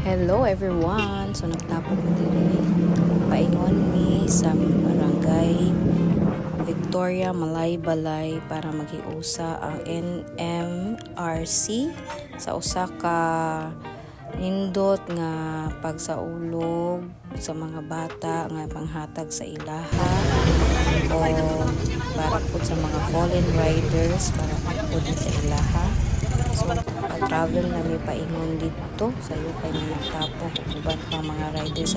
Hello everyone! So nagtapo ko diri paingon mi sa barangay Victoria Malay Balay para maghiusa ang NMRC sa usa ka nindot nga pagsaulog sa mga bata nga panghatag sa ilaha o para po sa mga fallen riders para po sa ilaha. So travel na may paingon dito sa iyo kay nagtapo uban pa mga riders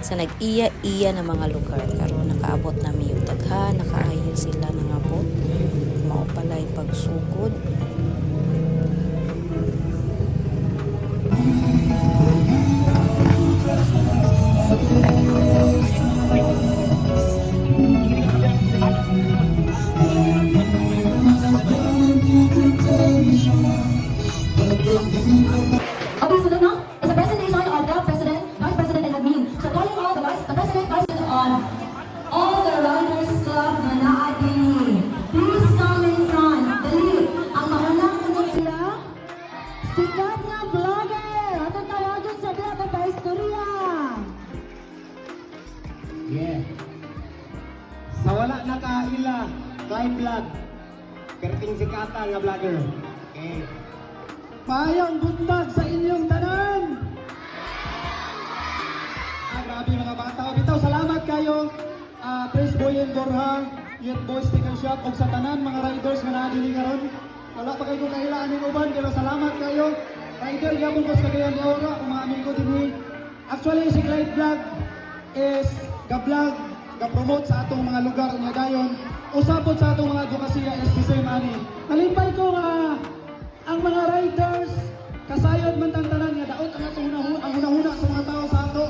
sa nag-iya-iya na mga lugar karon nakaabot na mi yung daghan nakaayo sila nangabot mao pala yung pagsugod. Okay, so now is the presentation of the President, Vice President, and Admin. So calling all the President, Vice President on all the Riders Club na naadini. Please come in front. Dali, ang maunang unod sila, sikat nga vlogger. Atong tawagan sa dia pa istorya. Yeah. Sa wala na kaila, kay vlog. Perting sikatan nga vlogger. Okay. Mayang buntag sa inyong tanan. Grabe mga bata. Bitaw, salamat kayo. Praise Boy and Borja, Youth Boys Sticker Shop, o sa tanan mga riders nga naadili karon. Wala pa kayo kahilaan ng uban, pero salamat kayo. Rider, yapon ko sa Cagayan de Oro, kung mga amigo din. Actually, si Clyde Vlog is ga-vlog, ga-promote sa atong mga lugar nga dayon. Usapot sa atong mga advokasya is the same ani. Nalimpay ko nga ang mga riders kasayod man tang tanan nga daot ang atong hunahuna sa mga tao sa ato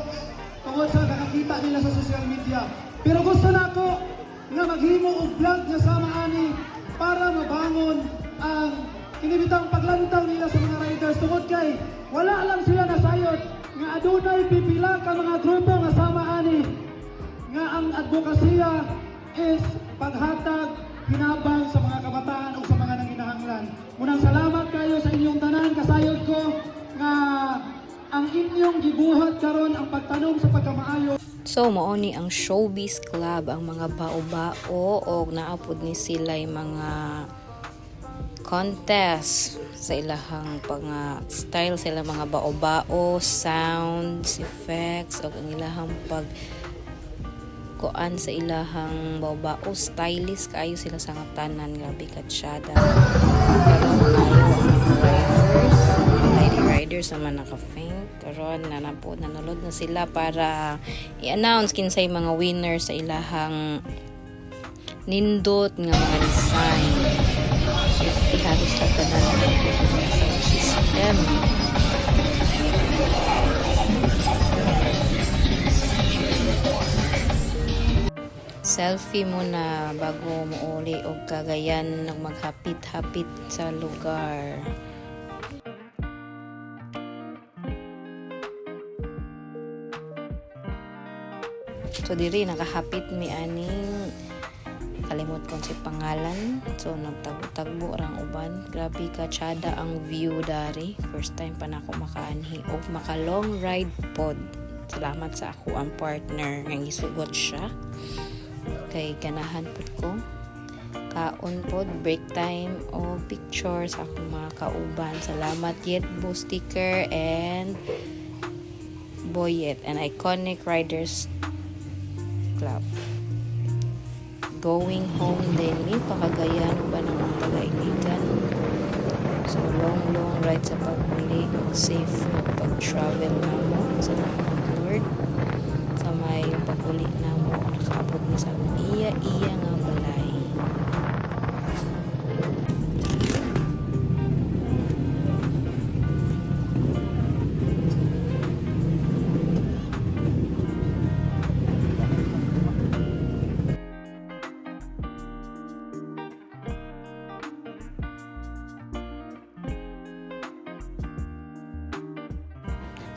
tungod sa nakakita nila sa social media. Pero gusto nako nga maghimo og vlog nga sama ani para mabangon ang kinibitang paglantaw nila sa mga riders tungod kay wala lang sila nasayod nga adunay pipila ka mga grupo nga sama ani nga ang advokasya is paghatag hinabang sa mga kabataan o sa mga nanginahanglan. Unang salamat kayo sa inyong tanan, kasayod ko nga ang inyong gibuhat karon ang pagtanong sa pagkamaayo. So mao ni ang Showbiz Club, ang mga bao-bao o naapod ni sila yung mga contest sa ilahang style sila mga bao-bao, sounds, effects o ang ilahang kuan sa ilahang bao-bao, stylist kayo sila sa tanan, grabe katsyada. Karon nayo ang riders, lady riders naman naka-faint. Karon nanalod na sila para i-announce kinsay mga winner sa ilahang nindot nga mga design. Iharos sa tanan sa system. Selfie muna bago muuli o kagayan ng maghapit-hapit sa lugar. So diri nakahapit mi aning kalimot ko si pangalan. So nagtagbo-tagbo rang uban. Grabe ka tsada ang view dari. First time pa nako makaanhi og maka long ride pod. Salamat sa ako ang partner nga gisugot siya. Kay ganahan po ko kaon pod break time o picture sa akong mga kauban. Salamat Yet Bo Sticker and Boyet and Iconic Riders Club. Going home din ni pakagayan ba ng mga tagainigan. So long ride sa pagmuli safe pag-travel na mo. Salamat Lord sa may paguli na mo nakaabot mo sa iya nga balay.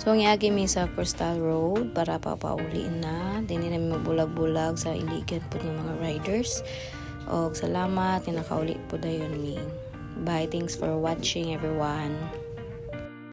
So, ang iagi mi sa Coastal Road para papauliin na. Dini namin magbulag-bulag sa iligan po ng mga riders. O, salamat. Tinakauli po dayon mi. Bye. Thanks for watching everyone.